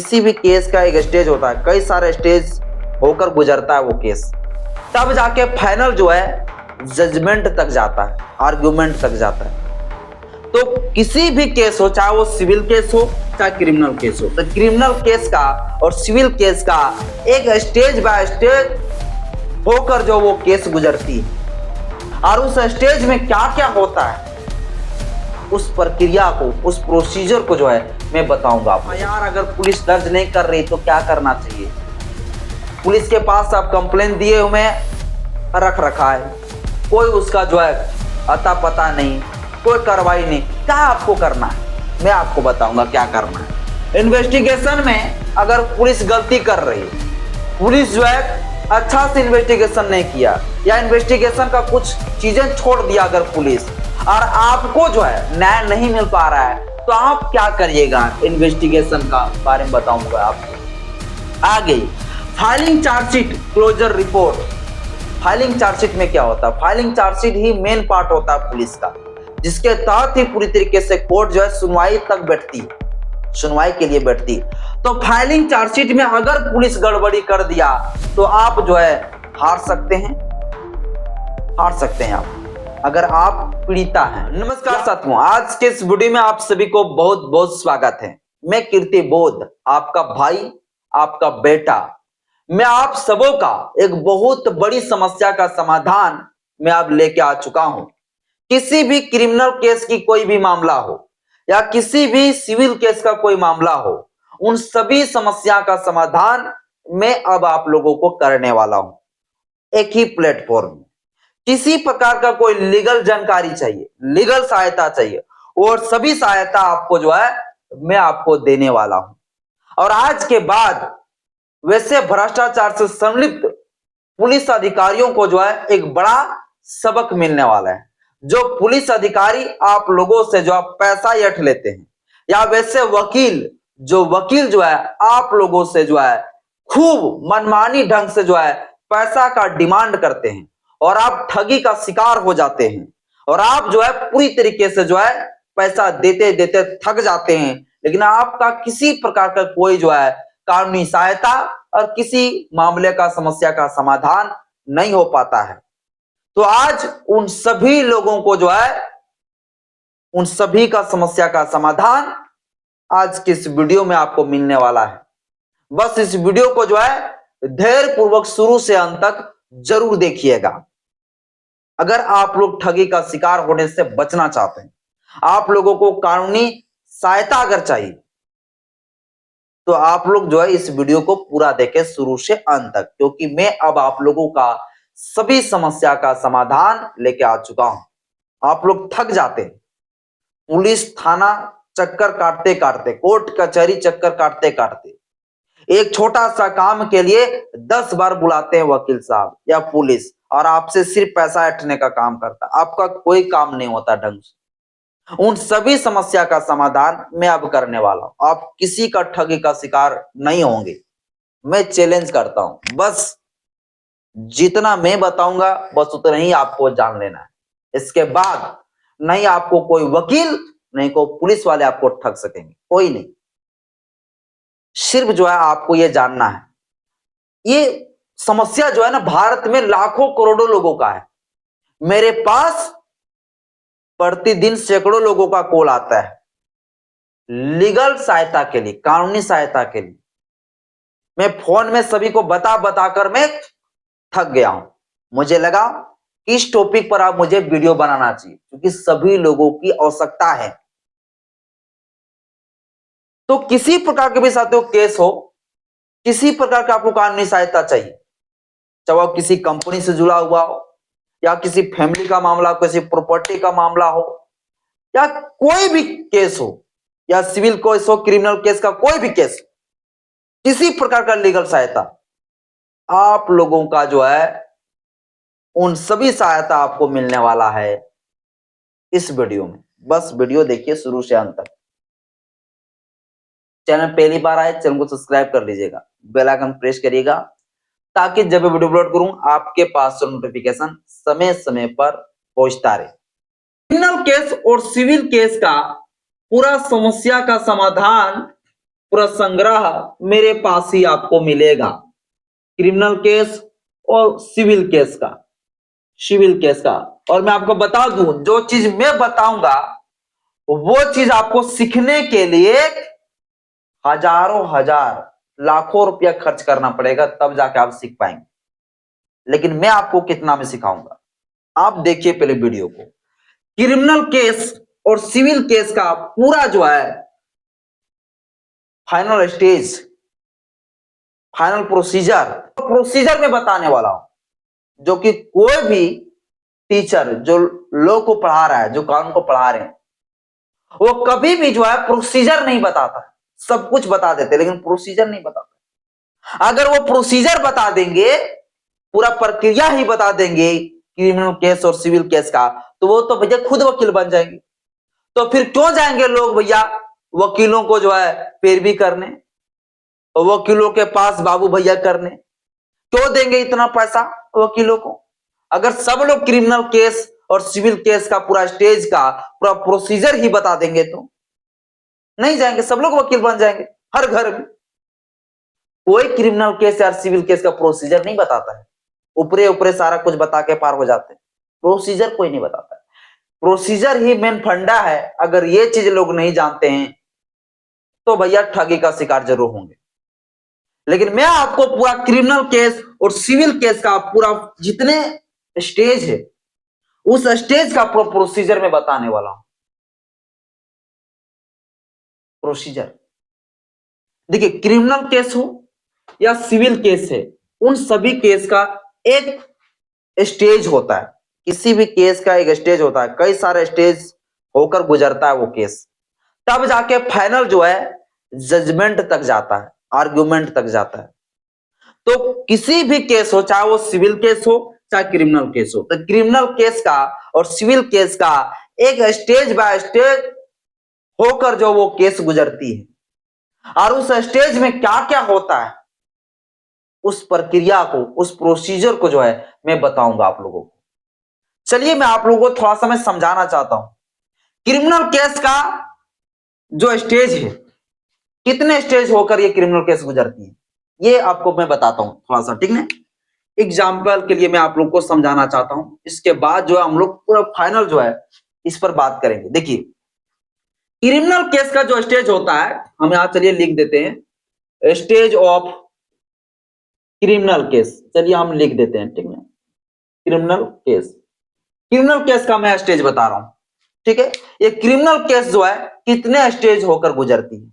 किसी भी केस का एक स्टेज होता है, कई सारे स्टेज होकर गुजरता है वो केस, तब जाके फाइनल जो है जजमेंट तक जाता है, आर्गुमेंट तक जाता है। तो किसी भी केस हो, चाहे वो सिविल केस हो चाहे क्रिमिनल केस हो, तो क्रिमिनल केस का और सिविल केस का एक स्टेज बाय स्टेज होकर जो वो केस गुजरती है, और उस स्टेज में क्या क्या होता है उस प्रक्रिया को, उस प्रोसीजर को जो है मैं बताऊंगा आपको। यार अगर पुलिस दर्ज नहीं कर रही तो क्या करना चाहिए? पुलिस के पास आप कंप्लेन दिए हुए रख रखा है, कोई उसका जो है अता पता नहीं, कोई कार्रवाई नहीं, क्या आपको करना है मैं आपको बताऊंगा क्या करना है। इन्वेस्टिगेशन में अगर पुलिस गलती कर रही है, पुलिस जो है अच्छा से इन्वेस्टिगेशन नहीं किया या इन्वेस्टिगेशन का कुछ चीजें छोड़ दिया अगर पुलिस, और आपको जो है न्याय नहीं मिल पा रहा है, तो आप क्या करिएगा? इन्वेस्टिगेशन का बारे में बताऊंगा आपको। आगे filing chargesheet, closure report. Filing chargesheet में क्या होता है? फाइलिंग चार्जशीट ही मेन पार्ट होता है पुलिस का, जिसके तहत ही पूरी तरीके से कोर्ट जो है सुनवाई तक बैठती, सुनवाई के लिए बैठती। तो फाइलिंग चार्जशीट में अगर पुलिस गड़बड़ी कर दिया तो आप जो है हार सकते हैं, हार सकते हैं आप, अगर आप पीड़िता हैं। नमस्कार साथियों, आज के इस वीडियो में आप सभी को बहुत बहुत स्वागत है। मैं कीर्ति बोध, आपका भाई, आपका बेटा, मैं आप सबों का एक बहुत बड़ी समस्या का समाधान मैं अब लेके आ चुका हूं। किसी भी क्रिमिनल केस की कोई भी मामला हो या किसी भी सिविल केस का कोई मामला हो, उन सभी समस्या का समाधान मैं अब आप लोगों को करने वाला हूं एक ही प्लेटफॉर्म में। किसी प्रकार का कोई लीगल जानकारी चाहिए, लीगल सहायता चाहिए, और सभी सहायता आपको जो है मैं आपको देने वाला हूं। और आज के बाद वैसे भ्रष्टाचार से संलिप्त पुलिस अधिकारियों को जो है एक बड़ा सबक मिलने वाला है। जो पुलिस अधिकारी आप लोगों से जो पैसा ऐंठ लेते हैं, या वैसे वकील, जो वकील जो है आप लोगों से जो है खूब मनमानी ढंग से जो है पैसा का डिमांड करते हैं, और आप ठगी का शिकार हो जाते हैं, और आप जो है पूरी तरीके से जो है पैसा देते देते थक जाते हैं, लेकिन आपका किसी प्रकार का कोई जो है कानूनी सहायता और किसी मामले का समस्या का समाधान नहीं हो पाता है। तो आज उन सभी लोगों को जो है, उन सभी का समस्या का समाधान आज के इस वीडियो में आपको मिलने वाला है। बस इस वीडियो को जो है धैर्य पूर्वक शुरू से अंत तक जरूर देखिएगा। अगर आप लोग ठगी का शिकार होने से बचना चाहते हैं, आप लोगों को कानूनी सहायता अगर चाहिए, तो आप लोग जो है इस वीडियो को पूरा देखें शुरू से अंत तक, क्योंकि मैं अब आप लोगों का सभी समस्या का समाधान लेके आ चुका हूं। आप लोग थक जाते हैं, पुलिस थाना चक्कर काटते काटते, कोर्ट कचहरी चक्कर काटते काटते, एक छोटा सा काम के लिए 10 बार बुलाते हैं वकील साहब या पुलिस, और आपसे सिर्फ पैसा ऐंठने का काम करता है, आपका कोई काम नहीं होता ढंग से। उन सभी समस्या का समाधान मैं अब करने वाला हूं। आप किसी का ठगी का शिकार नहीं होंगे, मैं चैलेंज करता हूं। बस जितना मैं बताऊंगा बस उतना ही आपको जान लेना है। इसके बाद नहीं आपको कोई वकील, नहीं को पुलिस वाले आपको ठग सकेंगे, कोई नहीं। सिर्फ जो है आपको ये जानना है, ये समस्या जो है ना भारत में लाखों करोड़ों लोगों का है। मेरे पास प्रतिदिन सैकड़ों लोगों का कॉल आता है लीगल सहायता के लिए, कानूनी सहायता के लिए। मैं फोन में सभी को बता बताकर मैं थक गया हूं। मुझे लगा कि इस टॉपिक पर आप मुझे वीडियो बनाना चाहिए, क्योंकि सभी लोगों की आवश्यकता है। तो किसी प्रकार के भी साथियों केस हो, किसी प्रकार का आपको कानूनी सहायता चाहिए, चाहे वो किसी कंपनी से जुड़ा हुआ हो, या किसी फैमिली का मामला, किसी प्रॉपर्टी का मामला हो, या कोई भी केस हो, या सिविल केस हो, क्रिमिनल केस का कोई भी केस, किसी प्रकार का लीगल सहायता, आप लोगों का जो है उन सभी सहायता आपको मिलने वाला है इस वीडियो में। बस वीडियो देखिए शुरू से अंत तक। चैनल पहली बार आए, चैनल को सब्सक्राइब कर लीजिएगा, बेल आइकन प्रेस करिएगा, ताकि जब मैं वीडियो अपलोड करूं आपके पास नोटिफिकेशन समय समय पर पहुंचता रहे। क्रिमिनल केस और सिविल केस का पूरा समस्या का समाधान पूरा संग्रह मेरे पास ही आपको मिलेगा, क्रिमिनल केस और सिविल केस का। और मैं आपको बता दूं, जो चीज मैं बताऊंगा वो चीज आपको सीखने के लिए हजारों हजार लाखों रुपया खर्च करना पड़ेगा, तब जाके आप सीख पाएंगे। लेकिन मैं आपको कितना में सिखाऊंगा, आप देखिए पहले वीडियो को। क्रिमिनल केस और सिविल केस का पूरा जो है फाइनल स्टेज, फाइनल प्रोसीजर में बताने वाला हूं, जो कि कोई भी टीचर जो लॉ को पढ़ा रहा है, जो कानून को पढ़ा रहे हैं, वो कभी भी जो है प्रोसीजर नहीं बताता। सब कुछ बता देते लेकिन प्रोसीजर नहीं बताता। अगर वो प्रोसीजर बता देंगे, पूरा प्रक्रिया ही बता देंगे क्रिमिनल केस और सिविल केस का, तो वो तो भैया खुद वकील बन जाएंगे। तो फिर क्यों जाएंगे लोग भैया वकीलों को जो है पैरवी करने, वकीलों के पास बाबू भैया करने? क्यों देंगे इतना पैसा वकीलों को? अगर सब लोग क्रिमिनल केस और सिविल केस का पूरा स्टेज का पूरा प्रोसीजर ही बता देंगे तो नहीं जाएंगे, सब लोग वकील बन जाएंगे हर घर में। कोई क्रिमिनल केस या सिविल केस का प्रोसीजर नहीं बताता है, ऊपरे ऊपरे सारा कुछ बता के पार हो जाते हैं। प्रोसीजर कोई नहीं बताता है, प्रोसीजर ही मेन फंडा है। अगर ये चीज लोग नहीं जानते हैं तो भैया ठगी का शिकार जरूर होंगे। लेकिन मैं आपको पूरा क्रिमिनल केस और सिविल केस का पूरा जितने स्टेज है उस स्टेज का प्रोसीजर में बताने वाला हूं। प्रोसीजर देखिए, क्रिमिनल केस हो या सिविल केस है, उन सभी केस का एक स्टेज होता है। किसी भी केस का एक स्टेज होता है, कई सारे स्टेज होकर गुजरता है वो केस, तब जाके फाइनल जो है जजमेंट तक जाता है, आर्गुमेंट तक जाता है। तो किसी भी केस हो, चाहे वो सिविल केस हो चाहे क्रिमिनल केस हो, तो क्रिमिनल केस का और सिविल केस का एक स्टेज बाय स्टेज होकर जो वो केस गुजरती है, और उस स्टेज में क्या क्या होता है, उस प्रक्रिया को, उस प्रोसीजर को जो है मैं बताऊंगा आप लोगों को। चलिए मैं आप लोगों को थोड़ा सा मैं समझाना चाहता हूं। क्रिमिनल केस का जो स्टेज है, कितने स्टेज होकर ये क्रिमिनल केस गुजरती है, ये आपको मैं बताता हूं थोड़ा सा, ठीक है? एग्जाम्पल के लिए मैं आप लोग को समझाना चाहता हूं, इसके बाद जो है हम लोग पूरा फाइनल जो है इस पर बात करेंगे। देखिए, क्रिमिनल केस का जो स्टेज होता है, हम यहां चलिए लिख देते हैं स्टेज ऑफ क्रिमिनल केस। चलिए हम लिख देते हैं, ठीक है? क्रिमिनल केस का मैं स्टेज बता रहा हूं, ठीक है? ये क्रिमिनल केस जो है कितने स्टेज होकर गुजरती है।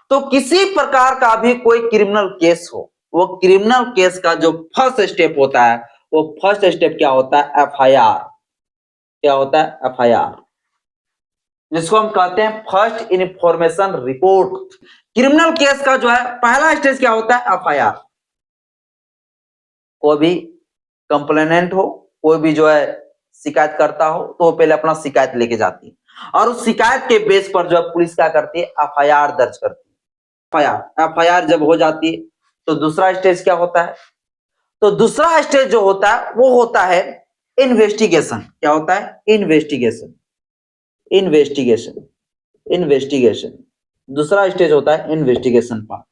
तो किसी प्रकार का भी कोई क्रिमिनल केस हो, वो क्रिमिनल केस का जो फर्स्ट स्टेप होता है, वो फर्स्ट स्टेप क्या होता है? एफआईआर। क्या होता है? एफआईआर, जिसको हम कहते हैं first information report. Criminal case का जो है पहला स्टेज क्या होता है? एफआईआर। कोई भी कंप्लेनेंट हो, कोई भी जो है शिकायत करता हो, तो वो पहले अपना शिकायत लेके जाती है, और उस शिकायत के बेस पर जो है पुलिस क्या करती है? एफआईआर दर्ज करती है। एफआईआर जब हो जाती है तो दूसरा स्टेज क्या होता है? तो दूसरा स्टेज जो होता है वो होता है इन्वेस्टिगेशन। क्या होता है? इन्वेस्टिगेशन। दूसरा स्टेज होता है इन्वेस्टिगेशन पार्ट।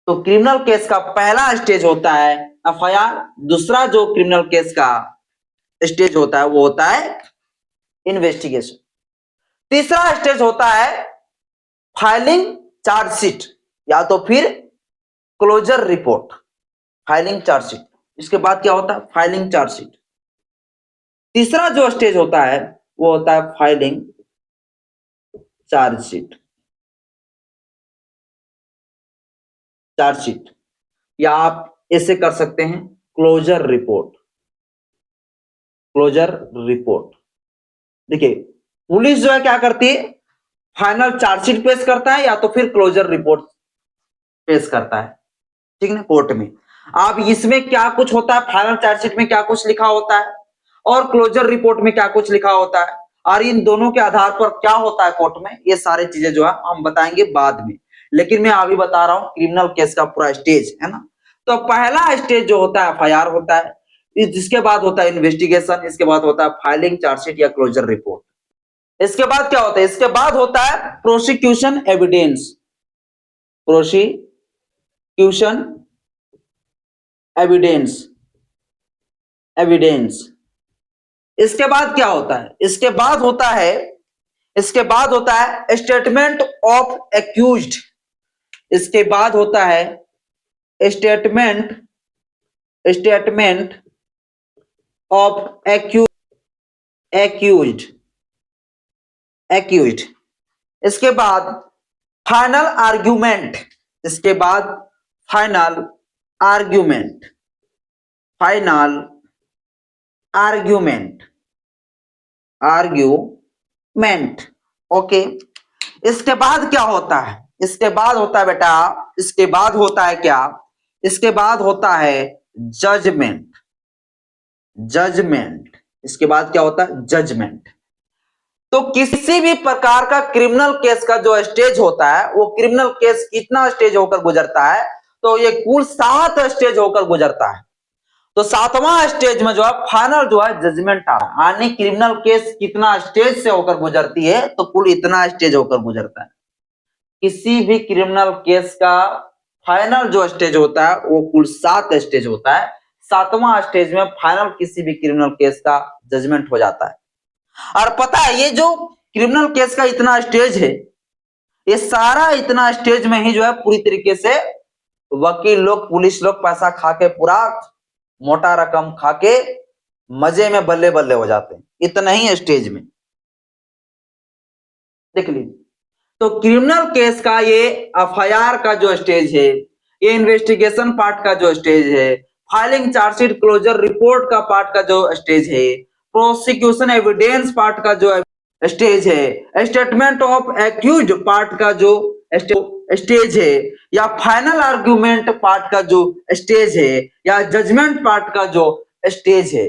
तो क्रिमिनल केस का पहला स्टेज होता है एफआईआर, दूसरा जो क्रिमिनल केस का स्टेज होता है वो होता है इन्वेस्टिगेशन। तीसरा स्टेज होता है फाइलिंग चार्जशीट, या तो फिर क्लोजर रिपोर्ट। फाइलिंग चार्जशीट, इसके बाद क्या होता है? Filing chargesheet. तीसरा जो स्टेज होता है वो होता है फाइलिंग चार्जशीट। या आप ऐसे कर सकते हैं क्लोजर रिपोर्ट। देखिए, पुलिस जो है क्या करती है? फाइनल चार्जशीट पेश करता है या तो फिर क्लोजर रिपोर्ट पेश करता है, ठीक है, कोर्ट में। अब इसमें क्या कुछ होता है? फाइनल चार्जशीट में क्या कुछ लिखा होता है और क्लोजर रिपोर्ट में क्या कुछ लिखा होता है, और इन दोनों के आधार पर क्या होता है कोर्ट में, ये सारी चीजें जो है हम बताएंगे बाद में। लेकिन मैं अभी बता रहा हूं क्रिमिनल केस का पूरा स्टेज, है ना? तो पहला स्टेज जो होता है एफआईआर होता है, जिसके बाद होता है इन्वेस्टिगेशन, इसके बाद होता है फाइलिंग चार्जशीट या क्लोजर रिपोर्ट। इसके बाद क्या होता है? इसके बाद होता है prosecution evidence. Prosecution evidence, evidence. इसके बाद क्या होता है? इसके बाद होता है स्टेटमेंट ऑफ एक्यूज्ड। इसके बाद होता है स्टेटमेंट ऑफ एक्यूज्ड। इसके बाद फाइनल आर्ग्यूमेंट। इसके बाद फाइनल आर्ग्यूमेंट। ओके। इसके बाद क्या होता है? इसके बाद होता है बेटा, इसके बाद होता है क्या? इसके बाद होता है जजमेंट। इसके बाद क्या होता है? जजमेंट। तो किसी भी प्रकार का क्रिमिनल केस का जो स्टेज होता है, वो क्रिमिनल केस कितना स्टेज होकर गुजरता है? तो ये कुल 7 स्टेज होकर गुजरता है। तो 7वां स्टेज में जो है फाइनल जो है जजमेंट आ रहा है। यानी क्रिमिनल केस कितना स्टेज से होकर गुजरती है? तो कुल इतना स्टेज होकर गुजरता है। किसी भी क्रिमिनल केस का फाइनल जो स्टेज होता है वो कुल 7 स्टेज होता है। 7वां स्टेज में फाइनल किसी भी क्रिमिनल केस का जजमेंट हो जाता है। और पता है ये जो क्रिमिनल केस का इतना स्टेज है, ये सारा इतना स्टेज में ही जो है पूरी तरीके से वकील लोग, पुलिस लोग पैसा खा के, पूरा मोटा रकम खा के मजे में बल्ले बल्ले हो जाते हैं, इतना ही स्टेज में। देख लीजिए, तो क्रिमिनल केस का ये एफआईआर का जो स्टेज है, ये इन्वेस्टिगेशन पार्ट का जो स्टेज है, फाइलिंग चार्जशीट क्लोजर रिपोर्ट का पार्ट का जो स्टेज है, प्रोसिक्यूशन एविडेंस पार्ट का जो स्टेज है, स्टेटमेंट ऑफ एक्यूज्ड पार्ट का जो स्टेज है, या फाइनल आर्गुमेंट पार्ट का जो स्टेज है, या जजमेंट पार्ट का जो स्टेज है,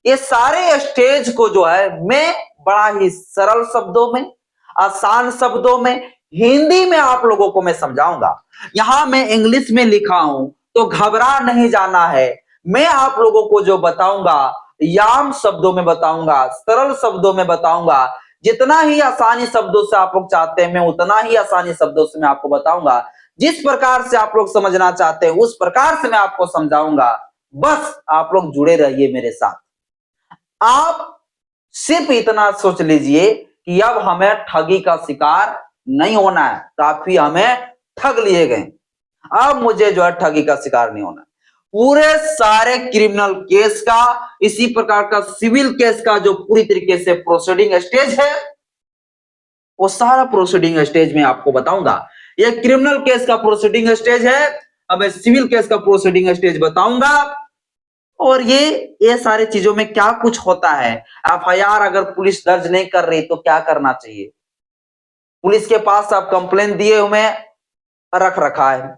ये सारे स्टेज को जो है मैं बड़ा ही सरल शब्दों में, आसान शब्दों में, हिंदी में आप लोगों को मैं समझाऊंगा। यहां मैं इंग्लिश में लिखा हूं तो घबरा नहीं जाना है। मैं आप लोगों को जो बताऊंगा याम शब्दों में बताऊंगा, सरल शब्दों में बताऊंगा। जितना ही आसानी शब्दों से आप लोग चाहते हैं मैं उतना ही आसानी शब्दों से मैं आपको बताऊंगा। जिस प्रकार से आप लोग समझना चाहते हैं उस प्रकार से मैं आपको समझाऊंगा। बस आप लोग जुड़े रहिए मेरे साथ। आप सिर्फ इतना सोच लीजिए कि अब हमें ठगी का शिकार नहीं होना है। काफी हमें ठग लिए गए, अब मुझे जो है ठगी का शिकार नहीं होना। पूरे सारे क्रिमिनल केस का, इसी प्रकार का सिविल केस का जो पूरी तरीके से प्रोसीडिंग स्टेज है, वो सारा प्रोसीडिंग स्टेज में आपको बताऊंगा। ये क्रिमिनल केस का प्रोसीडिंग स्टेज है, अब मैं सिविल केस का प्रोसीडिंग स्टेज बताऊंगा। और ये सारी चीजों में क्या कुछ होता है। एफआईआर अगर पुलिस दर्ज नहीं कर रही तो क्या करना चाहिए? पुलिस के पास आप कंप्लेन दिए हुए रख रखा है,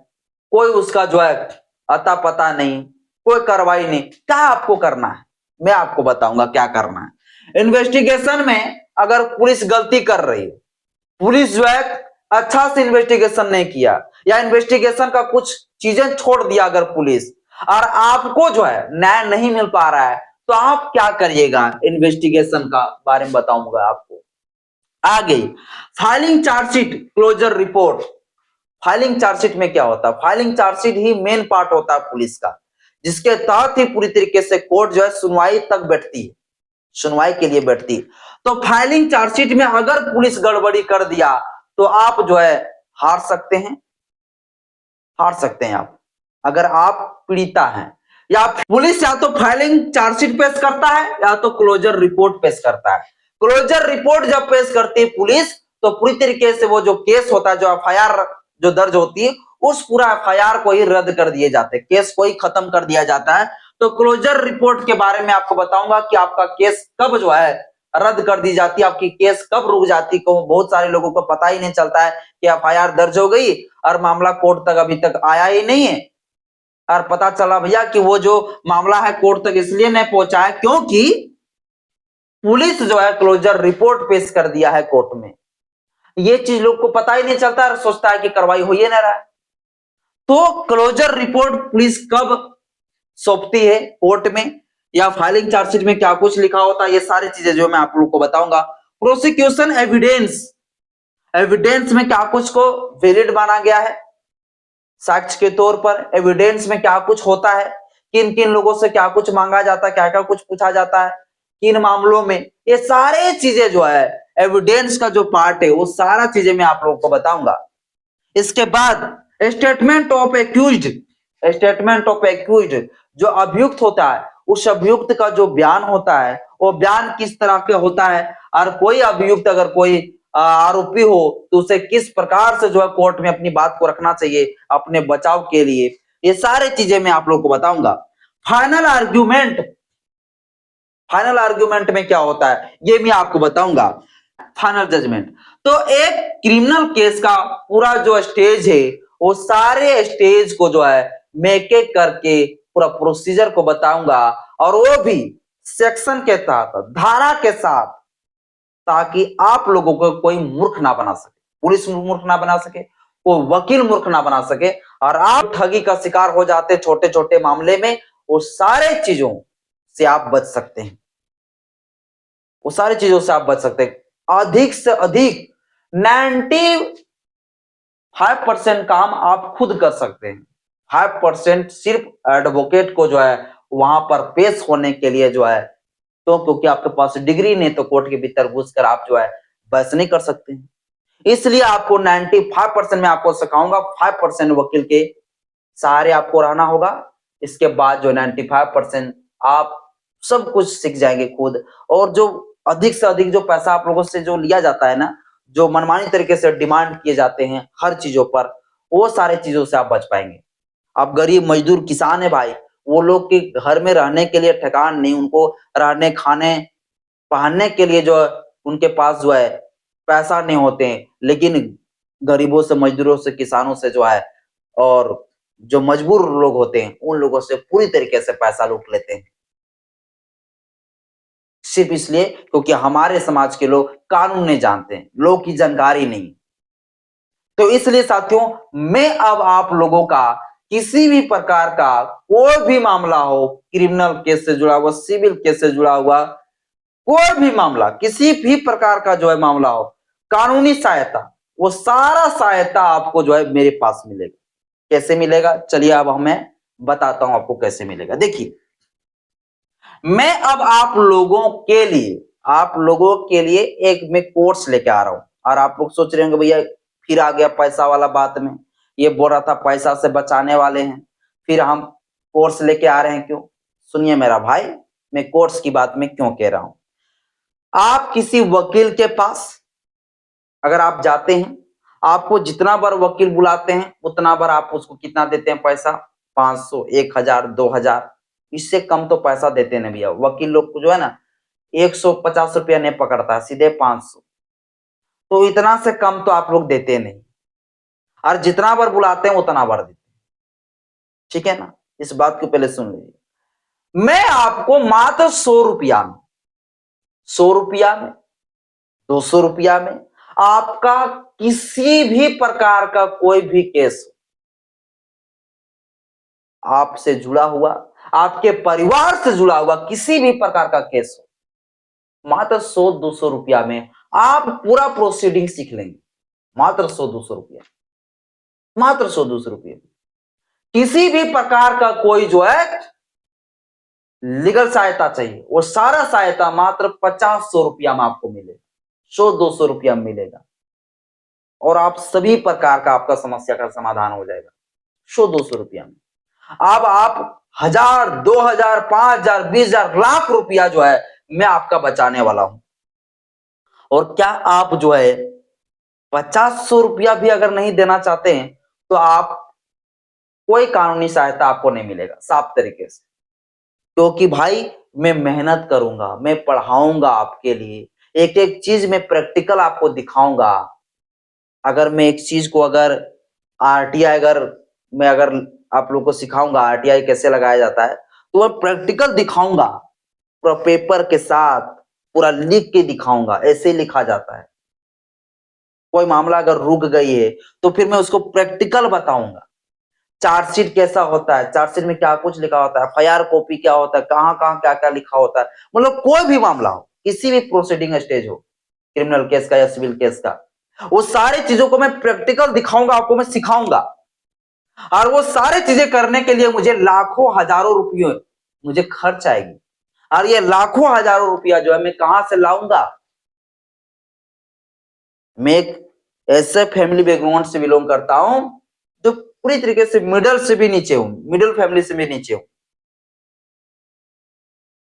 कोई उसका जो है अता पता नहीं, कोई कार्रवाई नहीं, क्या आपको करना है? मैं आपको बताऊंगा क्या करना है। इन्वेस्टिगेशन में अगर पुलिस गलती कर रही है, पुलिस जो है अच्छा से इन्वेस्टिगेशन नहीं किया, या इन्वेस्टिगेशन का कुछ चीजें छोड़ दिया अगर पुलिस, और आपको जो है न्याय नहीं मिल पा रहा है, तो आप क्या करिएगा? इन्वेस्टिगेशन का बारे में बताऊंगा आपको। आगे filing chargesheet closure report. Filing chargesheet में क्या होता है? फाइलिंग चार्जशीट ही मेन पार्ट होता है पुलिस का, जिसके तहत ही पूरी तरीके से कोर्ट जो है सुनवाई तक बैठती है, सुनवाई के लिए बैठती है। तो फाइलिंग चार्जशीट में अगर पुलिस गड़बड़ी कर दिया तो आप जो है हार सकते हैं, हार सकते हैं आप, अगर आप पीड़िता हैं। या पुलिस या तो फाइलिंग चार्जशीट पेश करता है या तो क्लोजर रिपोर्ट पेश करता है। क्लोजर रिपोर्ट जब पेश करती है पुलिस, तो पूरी तरीके से वो जो केस होता है, जो एफआईआर जो दर्ज होती है, उस पूरा एफआईआर को ही रद्द कर दिए जाते हैं, केस को ही खत्म कर दिया जाता है। तो क्लोजर रिपोर्ट के बारे में आपको बताऊंगा कि आपका केस कब जो है रद्द कर दी जाती है, आपकी केस कब रुक जाती है। बहुत सारे लोगों को पता ही नहीं चलता है कि एफआईआर दर्ज हो गई और मामला कोर्ट तक अभी तक आया ही नहीं है, और पता चला भैया कि वो जो मामला है कोर्ट तक इसलिए नहीं पहुंचा है क्योंकि पुलिस जो है क्लोजर रिपोर्ट पेश कर दिया है कोर्ट में। ये चीज लोग को पता ही नहीं चलता और सोचता है कि कार्रवाई हो ही नहीं रहा है। तो क्लोजर रिपोर्ट पुलिस कब सौंपती है कोर्ट में, या फाइलिंग चार्जशीट में क्या कुछ लिखा होता है, ये सारी चीजें जो मैं आप लोग को बताऊंगा। प्रोसिक्यूशन एविडेंस, एविडेंस में क्या कुछ को वैलिड माना गया है, साक्ष्य के तौर पर एविडेंस में क्या कुछ होता है, किन किन लोगों से क्या कुछ मांगा जाता है, क्या क्या कुछ पूछा जाता है, किन मामलों में, ये सारे चीजें जो है एविडेंस का जो पार्ट है वो सारा चीजें मैं आप लोगों को बताऊंगा। इसके बाद statement of accused, statement of accused जो अभियुक्त होता है, उस अभियुक्त का जो बयान होता है वो बयान किस तरह के होता है, और कोई अभियुक्त अगर कोई आरोपी हो तो उसे किस प्रकार से जो है कोर्ट में अपनी बात को रखना चाहिए अपने बचाव के लिए, ये सारी चीजें मैं आप लोगों को बताऊंगा। फाइनल आर्ग्यूमेंट, फाइनल आर्ग्यूमेंट में क्या होता है ये मैं आपको बताऊंगा। फाइनल जजमेंट, तो एक क्रिमिनल केस का पूरा जो स्टेज है वो सारे स्टेज को जो है मैं एक एक करके पूरा प्रोसीजर को बताऊंगा, और वो भी सेक्शन के तहत, धारा के साथ, ताकि आप लोगों को कोई मूर्ख ना बना सके, पुलिस मूर्ख ना बना सके, वो वकील मूर्ख ना बना सके, और आप ठगी का शिकार हो जाते छोटे छोटे मामले में, वो सारे चीजों से आप बच सकते हैं, वो सारी चीजों से आप बच सकते हैं। अधिक से अधिक 95% काम आप खुद कर सकते हैं। 5% सिर्फ एडवोकेट को जो है वहां पर पेश होने के लिए जो है, तो क्योंकि आपके पास डिग्री नहीं तो कोर्ट के भीतर घुसकर आप जो है बहस नहीं कर सकते हैं। इसलिए आपको 95% में आपको सिखाऊंगा, 5% वकील के सहारे आपको रहना होगा। इसके बाद जो 95% आप सब कुछ सीख जाएंगे खुद, और जो अधिक से अधिक जो पैसा आप लोगों से जो लिया जाता है ना, जो मनमानी तरीके से डिमांड किए जाते हैं हर चीजों पर, वो सारे चीजों से आप बच पाएंगे। आप गरीब मजदूर किसान है भाई, वो लोग के घर में रहने के लिए ठिकान नहीं, उनको रहने खाने पहनने के लिए जो उनके पास जो है पैसा नहीं होते हैं, लेकिन गरीबों से, मजदूरों से, किसानों से जो है, और जो मजबूर लोग होते हैं उन लोगों से पूरी तरीके से पैसा लूट लेते हैं, सिर्फ इसलिए क्योंकि हमारे समाज के लोग कानून नहीं जानते हैं, लोग की जानकारी नहीं। तो इसलिए साथियों, मैं अब आप लोगों का किसी भी प्रकार का कोई भी मामला हो, क्रिमिनल केस से जुड़ा हुआ, सिविल केस से जुड़ा हुआ, कोई भी मामला, किसी भी प्रकार का जो है मामला हो, कानूनी सहायता, वो सारा सहायता आपको जो है मेरे पास मिलेगा। कैसे मिलेगा, चलिए अब मैं बताता हूं आपको कैसे मिलेगा। देखिए, मैं अब आप लोगों के लिए एक मैं कोर्स लेके आ रहा हूं, और आप लोग सोच रहे होंगे भैया फिर आ गया पैसा वाला बात में, ये बोल रहा था पैसा से बचाने वाले हैं, फिर हम कोर्स लेके आ रहे हैं क्यों? सुनिए मेरा भाई, मैं कोर्स की बात में क्यों कह रहा हूं। आप किसी वकील के पास अगर आप जाते हैं, आपको जितना बार वकील बुलाते हैं उतना बार आप उसको कितना देते हैं पैसा, 500, 1000, 2000, इससे कम तो पैसा देते नहीं भैया। वकील लोग को जो है ना 150 रुपया नहीं पकड़ता, सीधे 500, तो इतना से कम तो आप लोग देते नहीं, और जितना बार बुलाते हैं उतना बार देते हैं, ठीक है ना? इस बात को पहले सुन लीजिए। मैं आपको मात्र 100 रुपया में, 100 रुपया में, 200 रुपया में आपका किसी भी प्रकार का कोई भी केस आपसे जुड़ा हुआ, आपके परिवार से जुड़ा हुआ किसी भी प्रकार का केस हो, मात्र 100-200 रुपया में आप पूरा प्रोसीडिंग सीख लेंगे। मात्र 100-200 रुपया, मात्र 100-200 रुपये। किसी भी प्रकार का कोई जो है लीगल सहायता चाहिए, वो सारा सहायता मात्र 50-100 रुपया में आपको मिलेगा, 100-200 रुपया में मिलेगा, और आप सभी प्रकार का आपका समस्या का समाधान हो जाएगा 100-200 रुपया में। अब आप 1000, 2000, 5000, 20000, लाख रुपया जो है मैं आपका बचाने वाला हूं। और क्या आप जो है 50-100 रुपया भी अगर नहीं देना चाहते हैं तो आप कोई कानूनी सहायता आपको नहीं मिलेगा, साफ तरीके से। क्योंकि भाई मैं मेहनत करूंगा, मैं पढ़ाऊंगा आपके लिए, एक एक चीज में प्रैक्टिकल आपको दिखाऊंगा। अगर मैं एक चीज को अगर आरटीआई अगर आप लोग को सिखाऊंगा आरटीआई कैसे लगाया जाता है, तो मैं प्रैक्टिकल दिखाऊंगा, पूरा पेपर के साथ पूरा लिख के दिखाऊंगा, ऐसे लिखा जाता है। कोई मामला अगर रुक गई है तो फिर मैं उसको प्रैक्टिकल बताऊंगा। चार्जशीट कैसा होता है, चार्जशीट में क्या कुछ लिखा होता है, एफआईआर कॉपी क्या होता है, कहां कहां क्या क्या लिखा होता है, मतलब कोई भी मामला हो, किसी भी प्रोसीडिंग स्टेज हो, क्रिमिनल केस का या सिविल केस का, वो सारी चीजों को मैं प्रैक्टिकल दिखाऊंगा, आपको मैं सिखाऊंगा। और वो सारे चीजें करने के लिए मुझे लाखों हजारों रुपये मुझे खर्च आएगी। और ये लाखों हजारों रुपया जो है मैं कहां से लाऊंगा? मैं एक ऐसे फैमिली बैकग्राउंड से बिलोंग करता हूं जो पूरी तरीके से मिडिल से भी नीचे हूं, मिडिल फैमिली से भी नीचे हूं।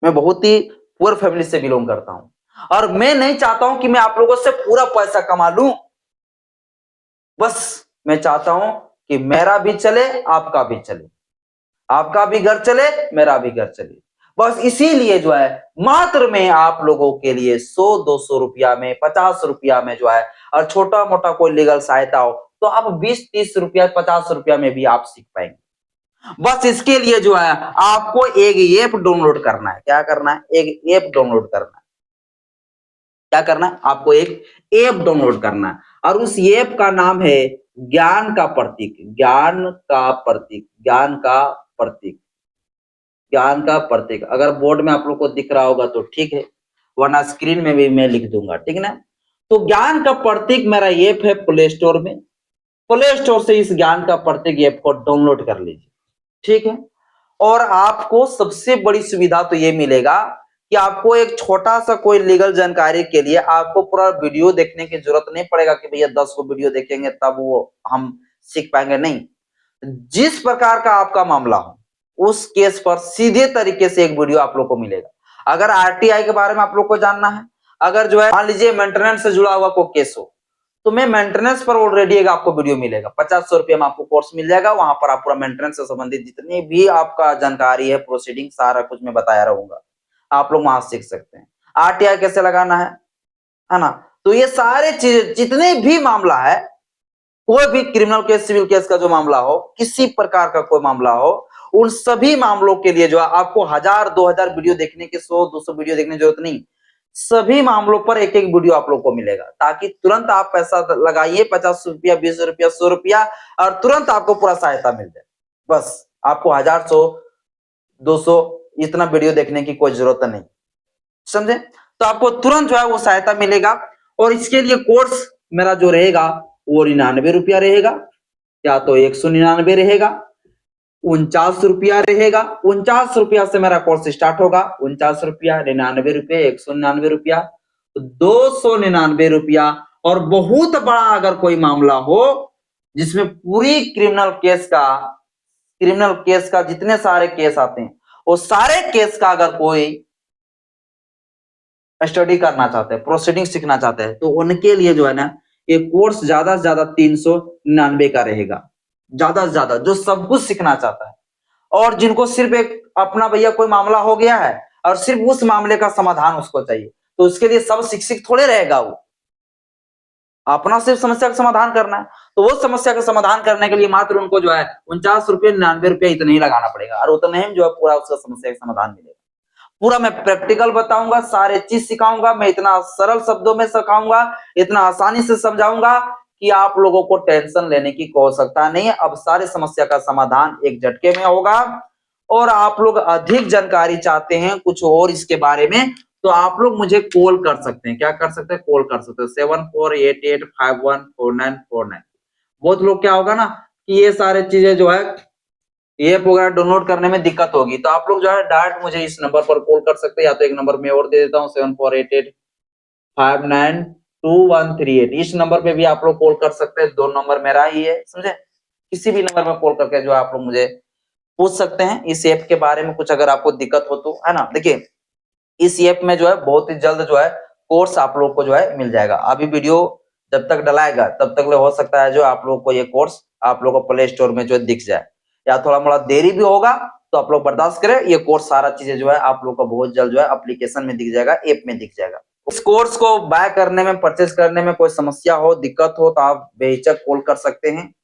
मैं बहुत ही पुअर फैमिली से बिलोंग करता हूं और मैं नहीं चाहता हूं कि मैं आप लोगों से पूरा पैसा कमा लूं। बस मैं चाहता हूं कि मेरा भी चले, आपका भी चले, आपका भी घर चले, मेरा भी घर चले। बस इसीलिए जो है मात्र में आप लोगों के लिए 100-200 रुपया में, 50 रुपया में जो है, और छोटा मोटा कोई लीगल सहायता हो तो आप 20-30 रुपया, 50 रुपया में भी आप सीख पाएंगे। बस इसके लिए जो है आपको एक ऐप डाउनलोड करना है। क्या करना है? एक ऐप डाउनलोड करना है। क्या करना है? आपको एक ऐप डाउनलोड करना है और उस ऐप का नाम है ज्ञान का प्रतीक। ज्ञान का प्रतीक, ज्ञान का प्रतीक, ज्ञान का प्रतीक। अगर बोर्ड में आप लोग को दिख रहा होगा तो ठीक है, वरना स्क्रीन में भी मैं लिख दूंगा, ठीक है ना? तो ज्ञान का प्रतीक मेरा ऐप है प्ले स्टोर में। प्ले स्टोर से इस ज्ञान का प्रतीक ऐप को डाउनलोड कर लीजिए, ठीक है? और आपको सबसे बड़ी सुविधा तो ये मिलेगा कि आपको एक छोटा सा कोई लीगल जानकारी के लिए आपको पूरा वीडियो देखने की जरूरत नहीं पड़ेगा कि भैया 10 को वीडियो देखेंगे तब वो हम सीख पाएंगे। नहीं, जिस प्रकार का आपका मामला हो उस केस पर सीधे तरीके से एक वीडियो आप लोग को मिलेगा। अगर आरटीआई के बारे में आप लोग को जानना है, अगर जो है मान लीजिए मेंटेनेंस से जुड़ा हुआ कोई केस हो, तो मैं मेंटेनेंस पर ऑलरेडी एक आपको वीडियो मिलेगा, 50 रुपये में आपको कोर्स मिल जाएगा। वहां पर आप पूरा मेंटेनेंस से संबंधित जितनी भी आपका जानकारी है, प्रोसीडिंग, सारा कुछ मैं बताया रहूंगा, आप लोग वहां सीख सकते हैं। आरटीआई कैसे लगाना है ना? तो ये सारे चीज जितने भी मामला है, कोई भी क्रिमिनल केस, सिविल केस का जो मामला हो, किसी प्रकार का कोई मामला हो, उन सभी मामलों के लिए जो है आपको 1000-2000 वीडियो देखने की, 100-200 वीडियो देखने की जरूरत नहीं। सभी मामलों पर एक एक वीडियो आप लोग को मिलेगा, ताकि तुरंत आप पैसा लगाइए, 50 रुपया, 20 रुपया, 100 रुपया, और तुरंत आपको पूरा सहायता मिल जाए। बस आपको 1000, 100, 200 इतना वीडियो देखने की कोई जरूरत नहीं, समझे? तो आपको तुरंत जो है वो सहायता मिलेगा। और इसके लिए कोर्स मेरा जो रहेगा वो 99 रुपया रहेगा, या तो 199 रहेगा, 49 रुपया रहेगा। 49 रुपया से मेरा कोर्स स्टार्ट होगा। 49 रुपया, 99 रुपया, 199 रुपया, 299 रुपया। और बहुत बड़ा अगर कोई मामला हो जिसमें पूरी क्रिमिनल केस का जितने सारे केस आते हैं, वो सारे केस का अगर कोई स्टडी करना चाहते हैं, प्रोसीडिंग सीखना चाहते हैं, तो उनके लिए जो है ना ये कोर्स ज्यादा से ज्यादा 399 का रहेगा, ज्यादा से ज्यादा, जो सब कुछ सीखना चाहता है। और जिनको सिर्फ एक अपना भैया कोई मामला हो गया है और सिर्फ उस मामले का समाधान उसको चाहिए, तो उसके लिए सब शिक्षक थोड़े रहेगा। वो अपना सिर्फ समस्या का समाधान करना है, तो वो समस्या का समाधान करने के लिए मात्र उनको जो है 49 रुपये, 99 रुपया इतना ही लगाना पड़ेगा, और उतने ही जो है पूरा उसका समस्या का समाधान मिलेगा। पूरा मैं प्रैक्टिकल बताऊंगा, सारे चीज सिखाऊंगा, मैं इतना सरल शब्दों में सिखाऊंगा, इतना आसानी से समझाऊंगा कि आप लोगों को टेंशन लेने की कोई आवश्यकता नहीं है। अब सारे समस्या का समाधान एक झटके में होगा। और आप लोग अधिक जानकारी चाहते हैं कुछ और इसके बारे में, तो आप लोग मुझे कॉल कर सकते हैं। क्या कर सकते हैं? कॉल कर सकते हैं 7488514949। बहुत लोग क्या होगा ना कि ये सारे चीजें जो है ऐप वगैरह डाउनलोड करने में दिक्कत होगी, तो आप लोग जो है डायरेक्ट मुझे इस नंबर पर कॉल कर सकते हैं, या तो एक नंबर मैं और दे देता हूँ 7488592138। इस नंबर पे भी आप लोग कॉल कर सकते हैं। दो नंबर मेरा ही है, समझे? किसी भी नंबर में कॉल करके जो है आप लोग मुझे पूछ सकते हैं इस ऐप के बारे में, कुछ अगर आपको दिक्कत हो तो, है ना? देखिए इस ऐप में जो है बहुत ही जल्द जो है कोर्स आप लोग को जो है मिल जाएगा। अभी वीडियो जब तक डलाएगा तब तक हो सकता है जो आप लोग को ये कोर्स आप लोग को प्ले स्टोर में जो दिख जाए, या थोड़ा मोड़ा देरी भी होगा तो आप लोग बर्दाश्त करें। ये कोर्स सारा चीजें जो है आप लोग को बहुत जल्द जो है एप्लीकेशन में दिख जाएगा, ऐप में दिख जाएगा। इस कोर्स को बाय करने में, परचेज करने में कोई समस्या हो, दिक्कत हो, तो आप बेहिचक कॉल कर सकते हैं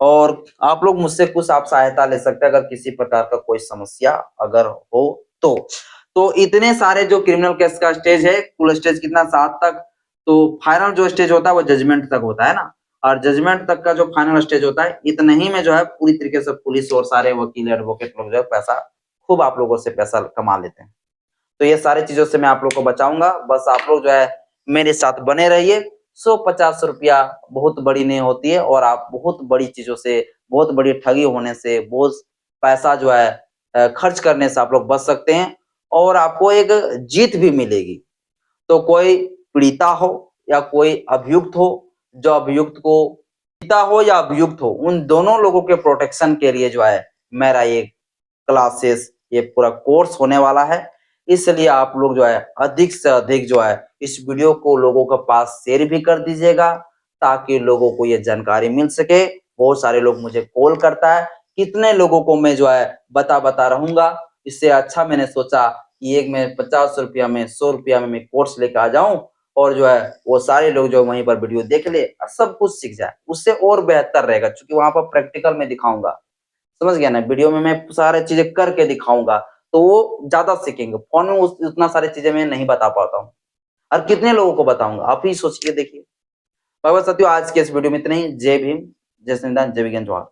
और आप लोग मुझसे कुछ आप सहायता ले सकते हैं अगर किसी प्रकार का कोई समस्या अगर हो तो इतने सारे जो क्रिमिनल केस का स्टेज है, कुल स्टेज कितना, 7 तक। तो फाइनल जो स्टेज होता है वो जजमेंट तक होता है ना, और जजमेंट तक का जो फाइनल स्टेज होता है, इतने ही में जो है पूरी तरीके से पुलिस और सारे वकील, एडवोकेट लोग जो है पैसा खूब आप लोगों से पैसा कमा लेते हैं। तो ये सारी चीजों से मैं आप लोग को बचाऊंगा। बस आप लोग जो है मेरे साथ बने रहिए। 150 रुपया बहुत बड़ी नहीं होती है और आप बहुत बड़ी चीजों से बहुत बड़ी ठगी होने से, बहुत पैसा जो है खर्च करने से आप लोग बच सकते हैं और आपको एक जीत भी मिलेगी। तो कोई पीड़िता हो या कोई अभियुक्त हो, जो अभियुक्त को पीड़िता हो या अभियुक्त हो, उन दोनों लोगों के प्रोटेक्शन के लिए जो है मेरा ये क्लासेस, ये पूरा कोर्स होने वाला है। इसलिए आप लोग जो है अधिक से अधिक जो है इस वीडियो को लोगों के पास शेयर भी कर दीजिएगा, ताकि लोगों को ये जानकारी मिल सके। बहुत सारे लोग मुझे कॉल करता है, कितने लोगों को मैं जो है बता रहूंगा। इससे अच्छा मैंने सोचा कि एक में 50 रुपया में, 100 रुपया में मैं कोर्स लेकर आ जाऊं और जो है वो सारे लोग जो वहीं पर वीडियो देख ले और सब कुछ सीख जाए, उससे और बेहतर रहेगा, क्योंकि वहां पर प्रैक्टिकल में दिखाऊंगा। समझ गया ना, वीडियो में मैं सारे चीजें करके दिखाऊंगा, तो वो ज्यादा सीखेंगे। फोन में उतना सारी चीजें मैं नहीं बता पाता हूँ, और कितने लोगों को बताऊंगा, आप ही सोचिए, देखिए। बाबा साथियों, आज के इस वीडियो में इतना ही। जय भीम, जय संविधान, जय विज्ञान, जोहार।